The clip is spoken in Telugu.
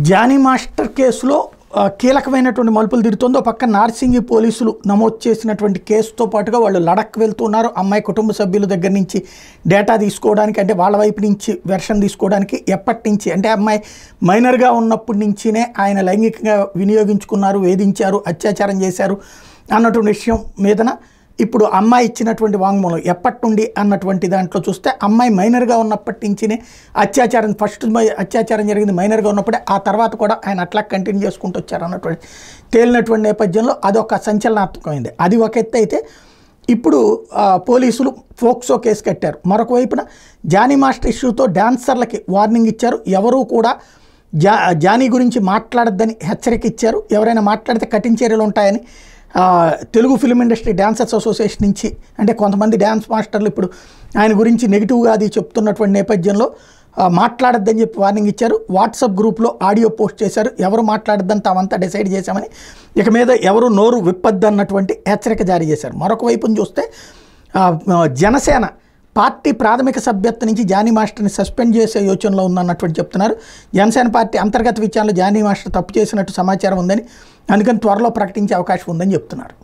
జానీ మాస్టర్ కేసులో కీలకమైనటువంటి మలుపులు తిరుగుతుందో పక్క నార్సింగి పోలీసులు నమోదు చేసినటువంటి కేసుతో పాటుగా వాళ్ళు లడక్ వెళ్తున్నారు. అమ్మాయి కుటుంబ సభ్యుల దగ్గర నుంచి డేటా తీసుకోవడానికి, అంటే వాళ్ళ వైపు నుంచి వెర్షన్ తీసుకోవడానికి ఎప్పటి నుంచి అంటే అమ్మాయి మైనర్గా ఉన్నప్పటి నుంచినే ఆయన లైంగికంగా వినియోగించుకున్నారు, వేధించారు, అత్యాచారం చేశారు అన్నటువంటి విషయం మీదన ఇప్పుడు అమ్మాయి ఇచ్చినటువంటి వాంగ్మూలం ఎప్పటి నుండి అన్నటువంటి దాంట్లో చూస్తే అమ్మాయి మైనర్గా ఉన్నప్పటి నుంచినే ఫస్ట్ అత్యాచారం జరిగింది మైనర్గా ఉన్నప్పుడే, ఆ తర్వాత కూడా ఆయన అట్లా కంటిన్యూ చేసుకుంటూ వచ్చారు అన్నటువంటి తేలినటువంటి నేపథ్యంలో అదొక సంచలనాత్మకమైంది. అది ఒక ఎత్తు అయితే ఇప్పుడు పోలీసులు ఫోక్సో కేసు కట్టారు. మరొక వైపున జానీ మాస్టర్ ఇష్యూతో డాన్సర్లకి వార్నింగ్ ఇచ్చారు. ఎవరూ కూడా జానీ గురించి మాట్లాడద్దని హెచ్చరిక ఇచ్చారు. ఎవరైనా మాట్లాడితే కఠిన చర్యలు ఉంటాయని Telugu film industry dancers association నుంచి, అంటే కొంతమంది డ్యాన్స్ మాస్టర్లు ఇప్పుడు ఆయన గురించి నెగిటివ్గా అది చెప్తున్నటువంటి నేపథ్యంలో మాట్లాడద్దని చెప్పి వార్నింగ్ ఇచ్చారు. వాట్సాప్ గ్రూప్లో ఆడియో పోస్ట్ చేశారు. ఎవరు మాట్లాడద్దని తామంతా డిసైడ్ చేశామని, ఇక మీద ఎవరు నోరు విప్పద్దన్నటువంటి హెచ్చరిక జారీ చేశారు. మరొక వైపును చూస్తే జనసేన పార్టీ ప్రాథమిక సభ్యత్వం నుంచి జానీ మాస్టర్ని సస్పెండ్ చేసే యోచనలో ఉందన్నటువంటి చెప్తున్నారు. జనసేన పార్టీ అంతర్గత విచారణలో జానీ మాస్టర్ తప్పు చేసినట్టు సమాచారం ఉందని, అందుకని త్వరలో ప్రకటించే అవకాశం ఉందని చెప్తున్నారు.